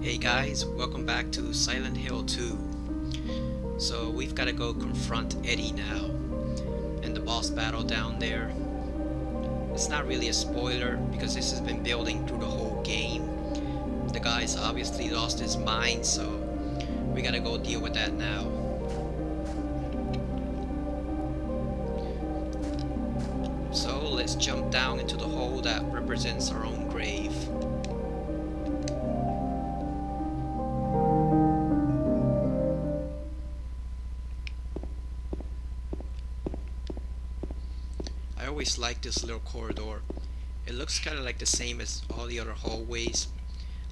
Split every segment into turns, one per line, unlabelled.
Hey guys, welcome back to Silent Hill 2. So we've got to go confront Eddie now and the boss battle down there. It's not really a spoiler because this has been building through the whole game. The guy's obviously lost his mind, so we gotta go deal with that now. So let's jump down into the hole that represents our own grave. I always like this little corridor. It looks kind of like the same as all the other hallways,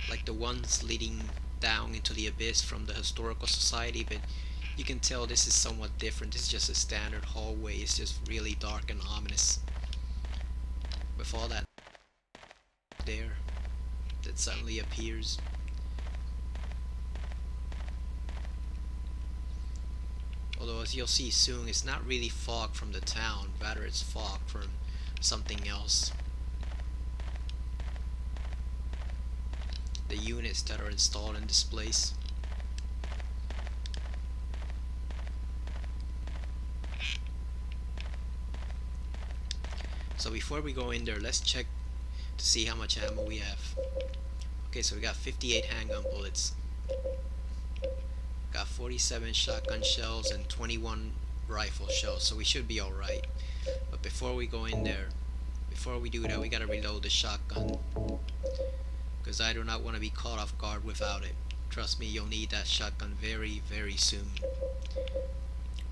like the ones leading down into the abyss from the historical society, but you can tell this is somewhat different. This is just a standard hallway. It's just really dark and ominous with all that there that suddenly appears. Although, as you'll see soon, it's not really fog from the town, rather it's fog from something else. The units that are installed in this place. So before we go in there, let's check to see how much ammo we have. Okay, so we got 58 handgun bullets. Got 47 shotgun shells and 21 rifle shells, so we should be alright. But before we go in there, before we do that, we gotta reload the shotgun, because I do not want to be caught off guard without it. Trust me, you'll need that shotgun very, very soon.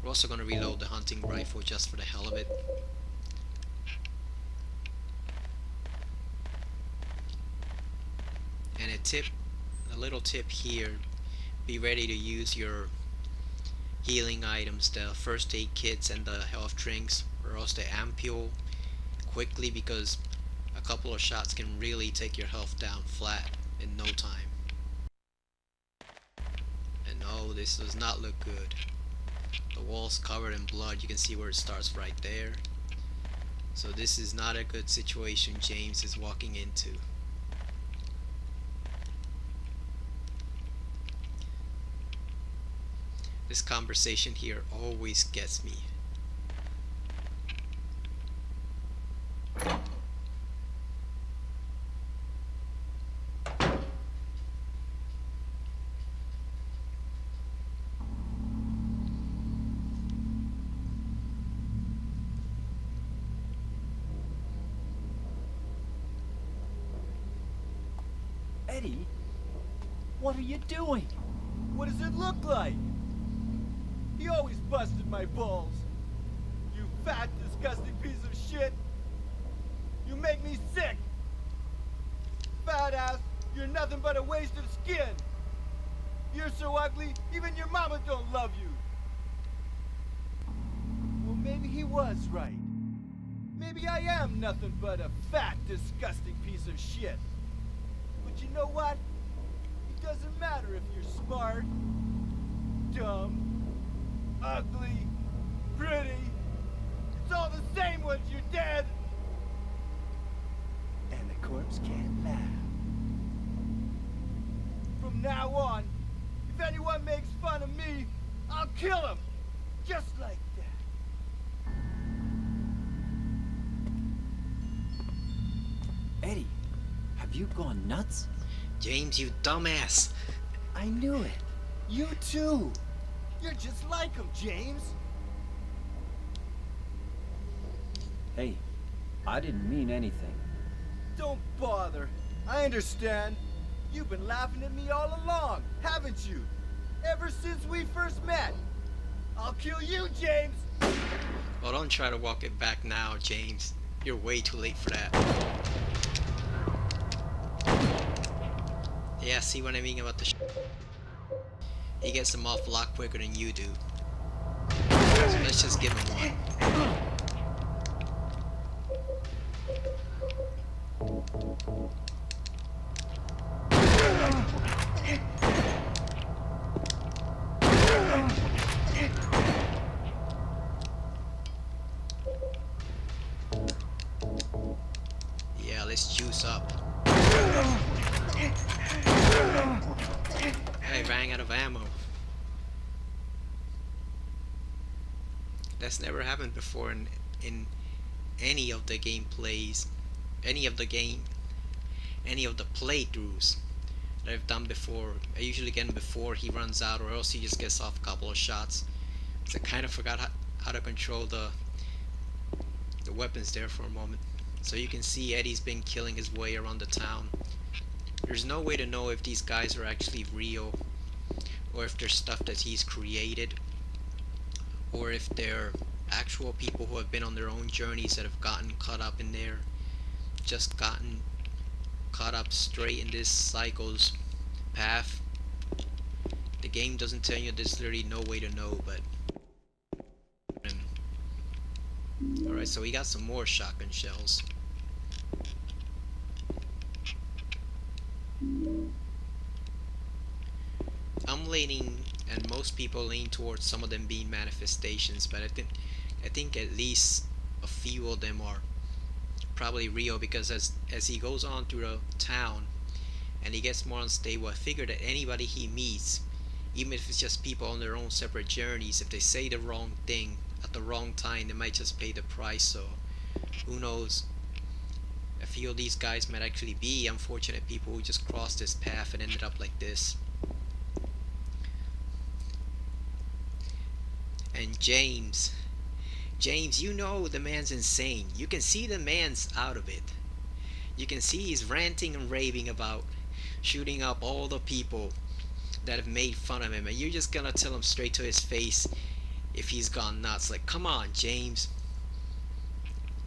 We're also gonna reload the hunting rifle just for the hell of it. And a little tip here, be ready to use your healing items, the first aid kits and the health drinks, or else the ampule, quickly, because a couple of shots can really take your health down flat in no time. And no, this does not look good. The wall's covered in blood. You can see where it starts right there. So this is not a good situation James is walking into. This conversation here always gets me.
Eddie, what are you doing?
What does it look like? He always busted my balls. You fat, disgusting piece of shit. You make me sick. Fat ass, you're nothing but a waste of skin. You're so ugly, even your mama don't love you. Well, maybe he was right. Maybe I am nothing but a fat, disgusting piece of shit. But you know what? It doesn't matter if you're smart, dumb, ugly, pretty. It's all the same once you're dead.
And the corpse can't laugh.
From now on, if anyone makes fun of me, I'll kill him. Just like that.
Eddie, have you gone nuts?
James, you dumbass!
I knew it.
You too. You're just like him, James.
Hey, I didn't mean anything.
Don't bother. I understand. You've been laughing at me all along, haven't you? Ever since we first met. I'll kill you, James.
Well, don't try to walk it back now, James. You're way too late for that. Yeah, see what I mean about the he gets them off a lot quicker than you do. So let's just give him one. Yeah, let's juice up. ran out of ammo. That's never happened before in any of the gameplays, any of the game, any of the playthroughs that I've done before. I usually get him before he runs out, or else he just gets off a couple of shots. So I kind of forgot how to control the weapons there for a moment. So you can see Eddie's been killing his way around the town. There's no way to know if these guys are actually real, or if they're stuff that he's created, or if they're actual people who have been on their own journeys that have gotten caught up in there, just gotten caught up straight in this cycle's path. The game doesn't tell you, there's literally no way to know, but alright, so we got some more shotgun shells. I'm leaning, and most people lean towards some of them being manifestations, but I think at least a few of them are probably real, because as he goes on through the town and he gets more unstable, I figure that anybody he meets, even if it's just people on their own separate journeys, if they say the wrong thing at the wrong time, they might just pay the price. So who knows? I feel these guys might actually be unfortunate people who just crossed this path and ended up like this. And James, you know the man's insane. You can see the man's out of it. You can see he's ranting and raving about shooting up all the people that have made fun of him, and you're just gonna tell him straight to his face if he's gone nuts. Like, come on, James.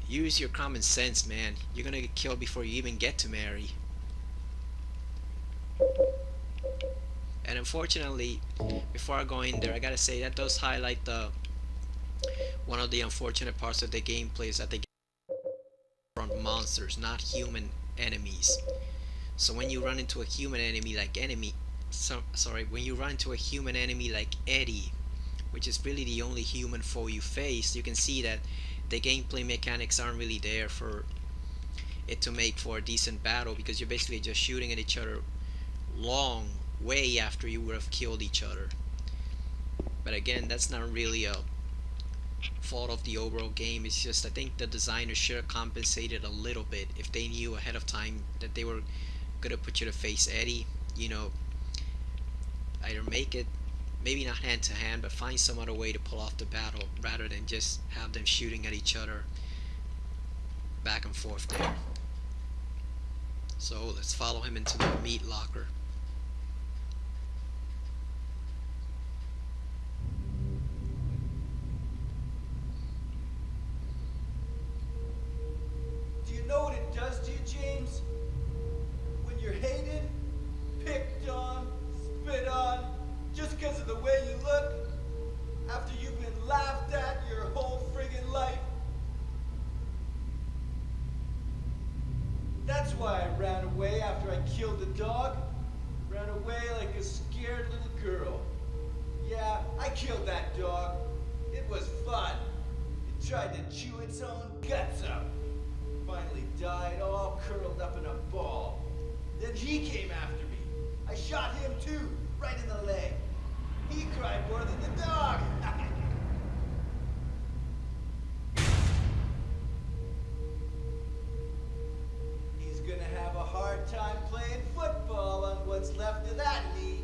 Use your common sense, man. You're gonna get killed before you even get to Mary. And unfortunately, before I go in there, I gotta say that does highlight one of the unfortunate parts of the gameplay, is that they get from monsters, not human enemies. So when you run into a human enemy like when you run into a human enemy like Eddie, which is really the only human foe you face, you can see that the gameplay mechanics aren't really there for it to make for a decent battle, because you're basically just shooting at each other long way after you would have killed each other. But again, that's not really a fault of the overall game. It's just, I think the designers should have compensated a little bit if they knew ahead of time that they were gonna put you to face Eddie. You know, either make it maybe not hand to hand, but find some other way to pull off the battle rather than just have them shooting at each other back and forth there. So let's follow him into the meat locker.
Do you know what it does to you, James? When you're hated, picked on, spit on, just because of the way you look, after you've been laughed at your whole friggin' life. That's why I ran away after I killed the dog. Ran away like a scared little girl. Yeah, I killed that dog. It was fun. It tried to chew its own guts up. Finally died all curled up in a ball. Then he came after me. I shot him too, right in the leg. He cried more than the dog. He's gonna have a hard time playing football on what's left of that knee.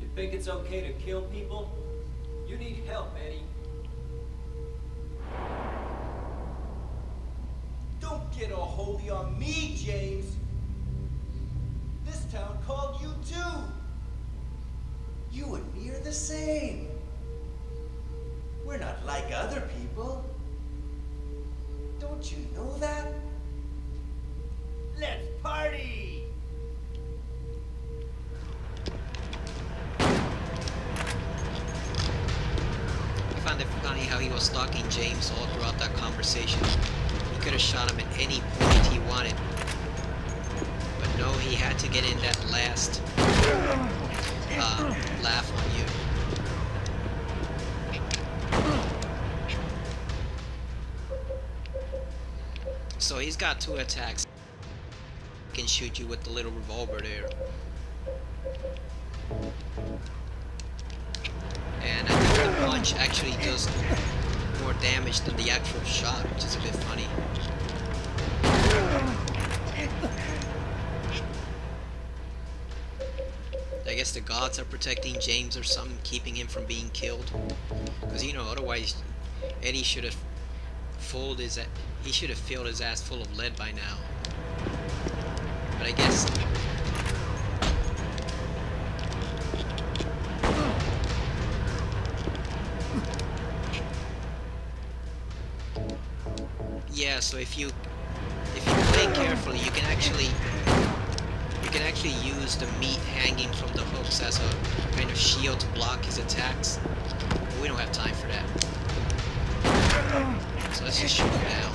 You think it's okay to kill people? You need help, Eddie.
Don't get all holy on me, James. This town called you too. You and me are the same. We're not like other people. Don't you know that? Let's party!
I found it funny how he was stalking James all throughout that conversation. He could have shot him at any point he wanted. But no, he had to get in that last laugh on you. So he's got 2 attacks. He can shoot you with the little revolver there. punch actually does more damage than the actual shot, which is a bit funny. I guess the gods are protecting James or something, keeping him from being killed. Because, you know, otherwise Eddie should have he should have filled his ass full of lead by now. But I guess yeah, so if you play carefully, you can actually use the meat hanging from the hooks as a kind of shield to block his attacks. But we don't have time for that. So let's just shoot him down.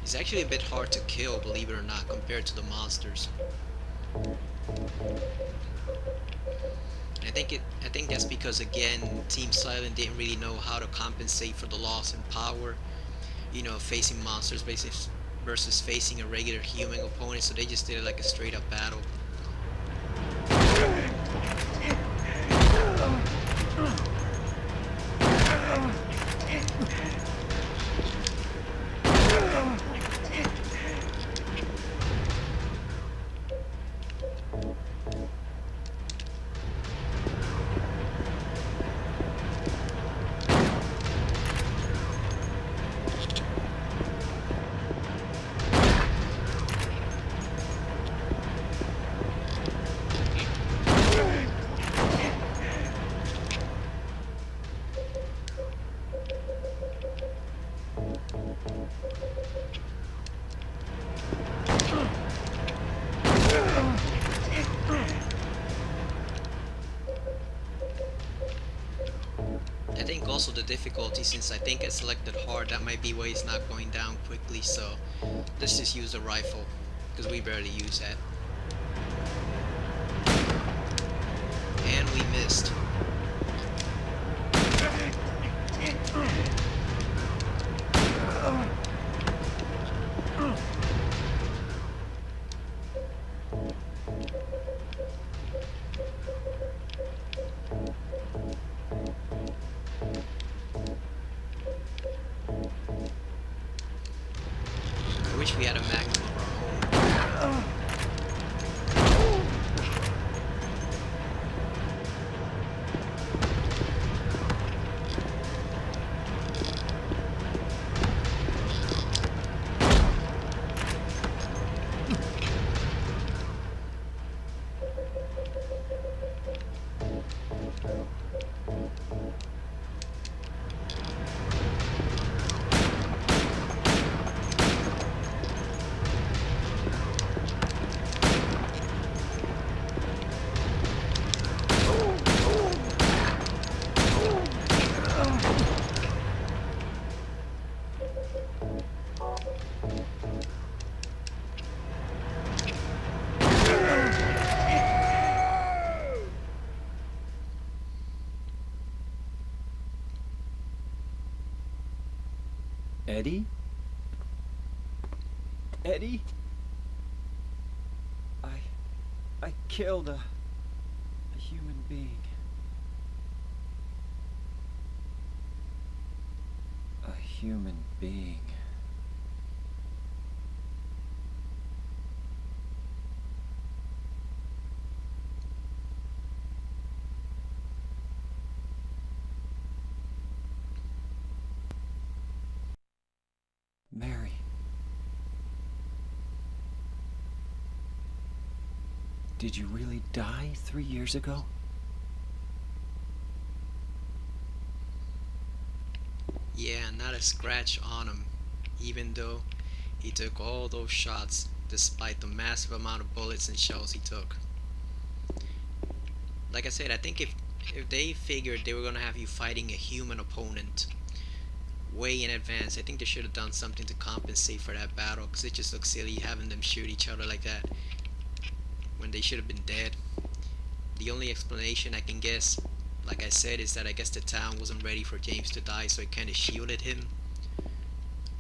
He's actually a bit hard to kill, believe it or not, compared to the monsters. I think that's because, again, Team Silent didn't really know how to compensate for the loss in power. You know, facing monsters versus facing a regular human opponent, so they just did it like a straight up battle. I think also the difficulty, since I think I selected hard, that might be why he's not going down quickly, so let's just use a rifle, because we barely use that. And we missed. I wish we had a magnum of our own.
Eddie? Eddie? I killed a human being. A human being. Mary. Did you really die 3 years ago?
Yeah, not a scratch on him, even though he took all those shots despite the massive amount of bullets and shells he took. Like I said, I think if they figured they were gonna have you fighting a human opponent way in advance, I think they should have done something to compensate for that battle, because it just looks silly having them shoot each other like that when they should have been dead. The only explanation I can guess, like I said, is that I guess the town wasn't ready for James to die, so it kind of shielded him.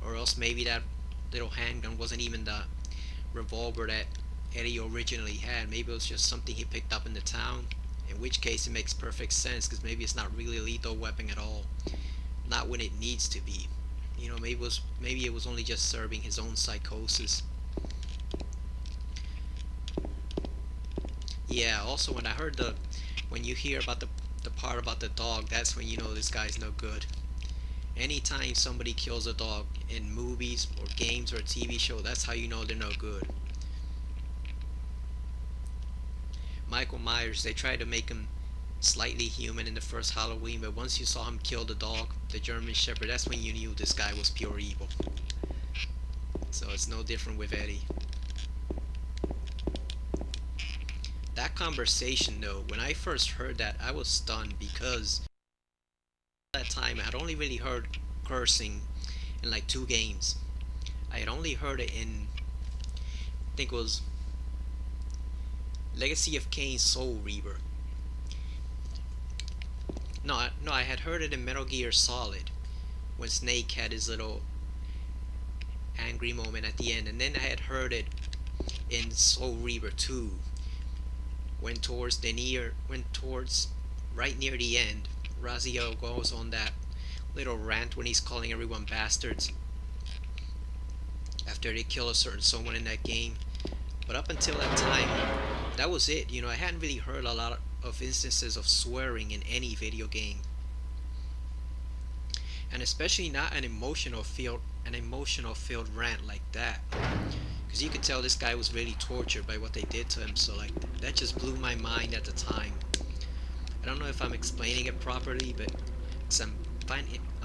Or else maybe that little handgun wasn't even the revolver that Eddie originally had. Maybe it was just something he picked up in the town, in which case it makes perfect sense, because maybe it's not really a lethal weapon at all, not when it needs to be. You know, maybe it was only just serving his own psychosis. Yeah, also when you hear about the part about the dog, that's when you know this guy's no good. Anytime somebody kills a dog in movies or games or a TV show, that's how you know they're no good. Michael Myers, they tried to make him slightly human in the first Halloween, but once you saw him kill the dog, the German Shepherd, that's when you knew this guy was pure evil. So it's no different with Eddie. That conversation though, when I first heard that, I was stunned, because at that time I had only really heard cursing in like 2 games. I had only heard it in, I think it was Legacy of Kain Soul Reaver. No, I had heard it in Metal Gear Solid, when Snake had his little angry moment at the end, and then I had heard it in Soul Reaver 2, when towards right near the end, Raziel goes on that little rant when he's calling everyone bastards after they kill a certain someone in that game. But up until that time, that was it. You know, I hadn't really heard a lot of instances of swearing in any video game, and especially not an emotional filled rant like that, because you could tell this guy was really tortured by what they did to him. So like, that just blew my mind at the time. I don't know if I'm explaining it properly, but I'm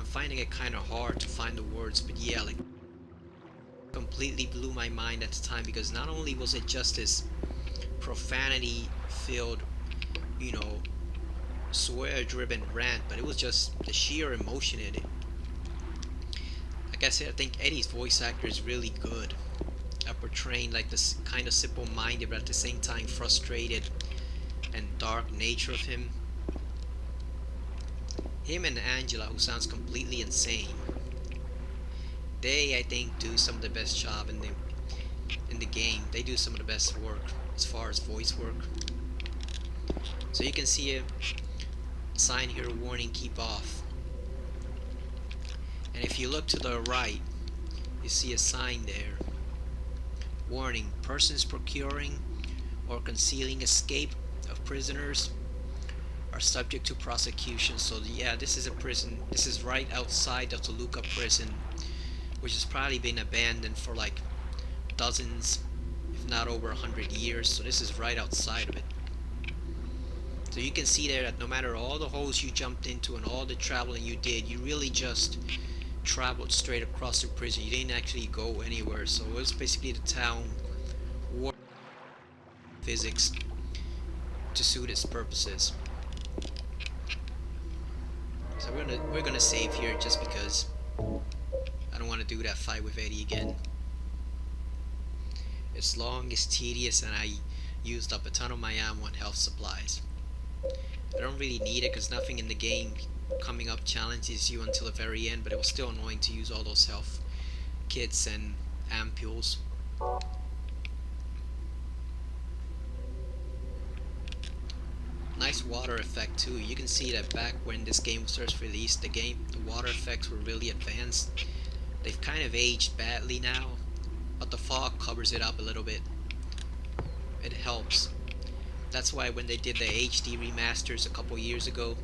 finding it kind of hard to find the words. But yeah, like, completely blew my mind at the time, because not only was it just this profanity filled, you know, swear driven rant, but it was just the sheer emotion in it. Like I said, I think Eddie's voice actor is really good at portraying like this kind of simple minded but at the same time frustrated and dark nature of him. Him and Angela, who sounds completely insane, they, I think, do some of the best job in the game. They do some of the best work as far as voice work. So you can see a sign here, warning, keep off. And if you look to the right, you see a sign there, warning, persons procuring or concealing escape of prisoners are subject to prosecution. So yeah, this is a prison. This is right outside the Toluca prison, which has probably been abandoned for like dozens, if not over 100 years. So this is right outside of it. So you can see there that no matter all the holes you jumped into and all the traveling you did, you really just traveled straight across the prison. You didn't actually go anywhere. So it was basically the town war physics to suit its purposes. So we're gonna save here just because I don't want to do that fight with Eddie again. It's long, it's tedious, and I used up a ton of my ammo and health supplies. I don't really need it because nothing in the game coming up challenges you until the very end, but it was still annoying to use all those health kits and ampules. Nice water effect too. You can see that back when this game was first released, the water effects were really advanced. They've kind of aged badly now, but the fog covers it up a little bit. It helps. That's why when they did the HD remasters a couple years ago,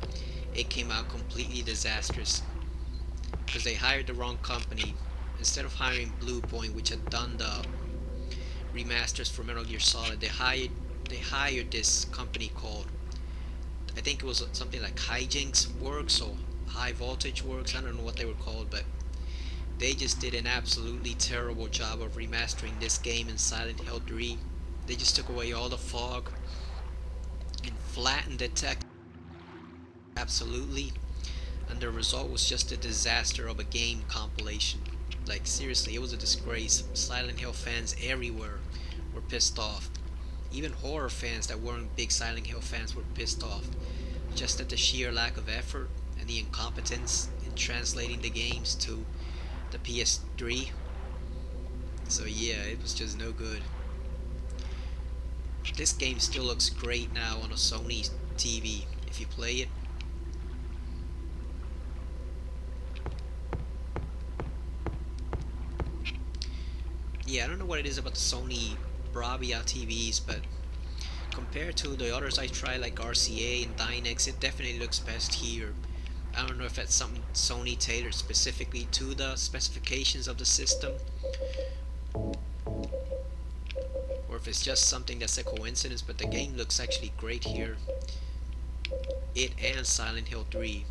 it came out completely disastrous, because they hired the wrong company. Instead of hiring Blue Point, which had done the remasters for Metal Gear Solid, they hired this company called, I think it was something like Hijinks Works or High Voltage Works. I don't know what they were called, but they just did an absolutely terrible job of remastering this game in Silent Hill 3. They just took away all the fog and flattened the text absolutely, and the result was just a disaster of a game compilation. Like seriously, it was a disgrace. Silent Hill fans everywhere were pissed off. Even horror fans that weren't big Silent Hill fans were pissed off, just at the sheer lack of effort and the incompetence in translating the games to the PS3. So yeah, it was just no good. this game still looks great now on a Sony TV if you play it. Yeah, I don't know what it is about the Sony Bravia TVs, but compared to the others I tried like RCA and Dynex, it definitely looks best here. I don't know if that's something Sony tailored specifically to the specifications of the system, or if it's just something that's a coincidence, but the game looks actually great here. It and Silent Hill 3.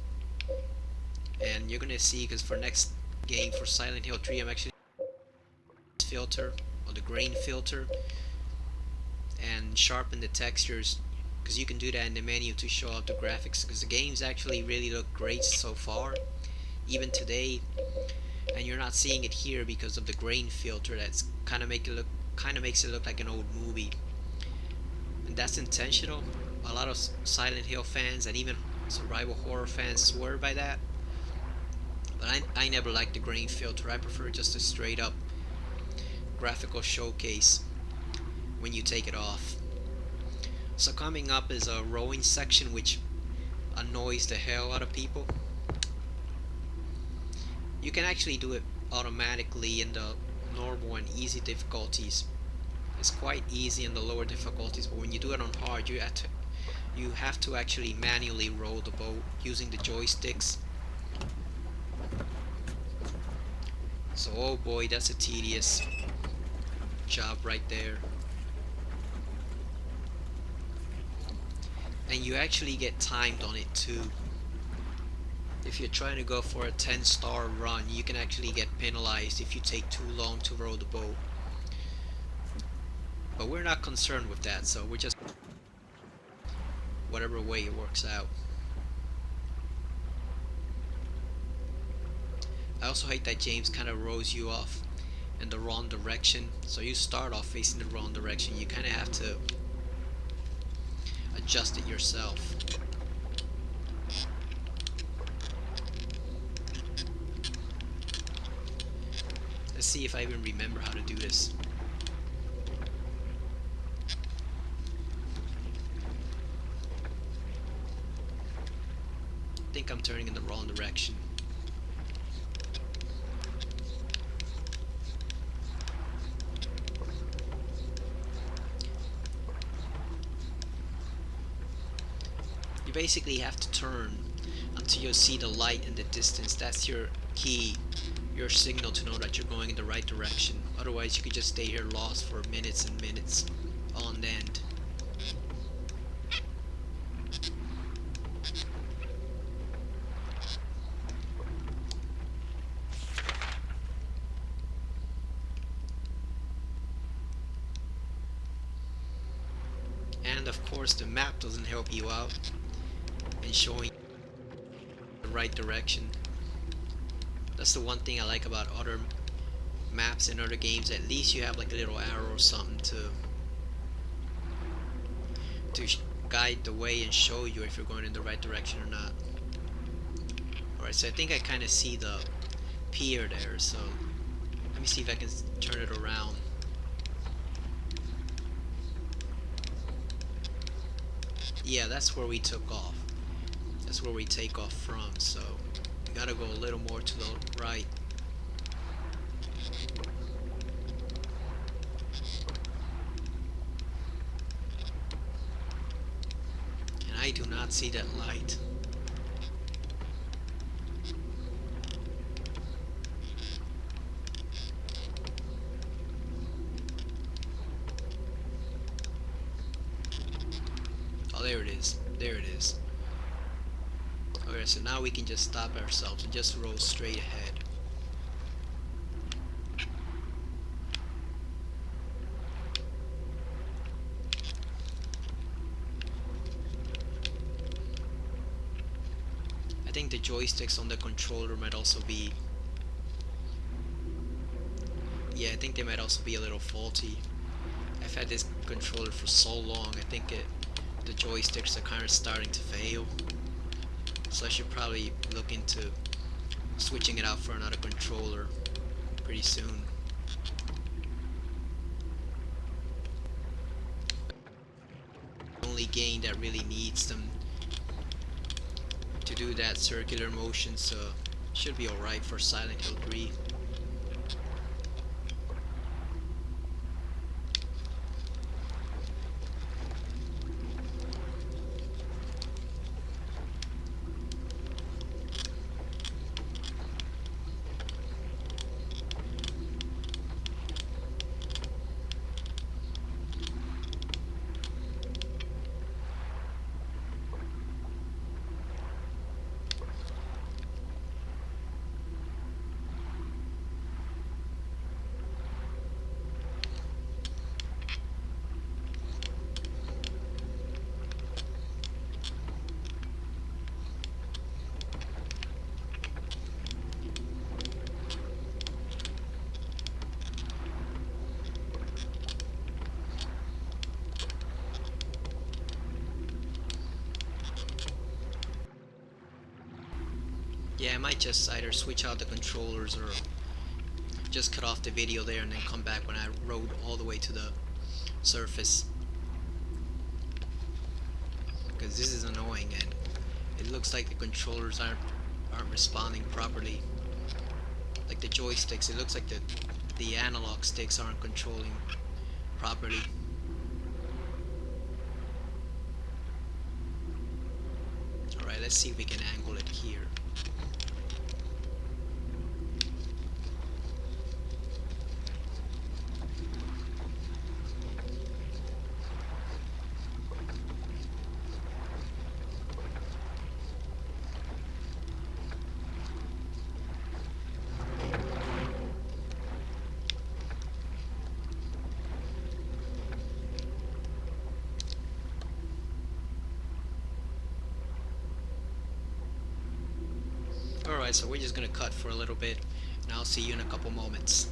And you're gonna see, because for next game for Silent Hill 3 I'm actually filter or the grain filter and sharpen the textures, because you can do that in the menu to show out the graphics, because the games actually really look great so far even today, and you're not seeing it here because of the grain filter that's kind of makes it look like an old movie, and that's intentional. A lot of Silent Hill fans and even survival horror fans swear by that, but I never liked the grain filter. I prefer just a straight up graphical showcase when you take it off. So coming up is a rowing section, which annoys the hell out of people. You can actually do it automatically in the normal and easy difficulties. It's quite easy in the lower difficulties, but when you do it on hard, you have to actually manually row the boat using the joysticks. So oh boy, that's a tedious job right there. And you actually get timed on it too. If you're trying to go for a 10-star run, you can actually get penalized if you take too long to row the boat. But we're not concerned with that, so we're just whatever way it works out. I also hate that James kind of rows you off in the wrong direction, so you start off facing the wrong direction. You kind of have to adjust it yourself. Let's see if I even remember how to do this. I think I'm turning in the wrong direction. You basically have to turn until you see the light in the distance. That's your key, your signal to know that you're going in the right direction. Otherwise you could just stay here lost for minutes and minutes on end. And of course the map doesn't help you out in showing the right direction. That's the one thing I like about other maps in other games. At least you have like a little arrow or something to guide the way and show you if you're going in the right direction or not. Alright, so I think I kind of see the pier there, so let me see if I can turn it around. Yeah, that's where we took off. That's where we take off from, so we gotta go a little more to the right. And I do not see that light. Oh, there it is. There it is. Okay, so now we can just stop ourselves and just roll straight ahead. I think the joysticks on the controller might also be... Yeah, I think they might also be a little faulty. I've had this controller for so long, I think the joysticks are kind of starting to fail. So I should probably look into switching it out for another controller pretty soon. game that really needs them to do that circular motion, so should be alright for Silent Hill 3. Yeah, I might just either switch out the controllers or just cut off the video there and then come back when I rode all the way to the surface, because this is annoying and it looks like the controllers aren't responding properly. Like the joysticks, it looks like the analog sticks aren't controlling properly. Alright, let's see if we can angle it here. Alright, so we're just gonna cut for a little bit, and I'll see you in a couple moments.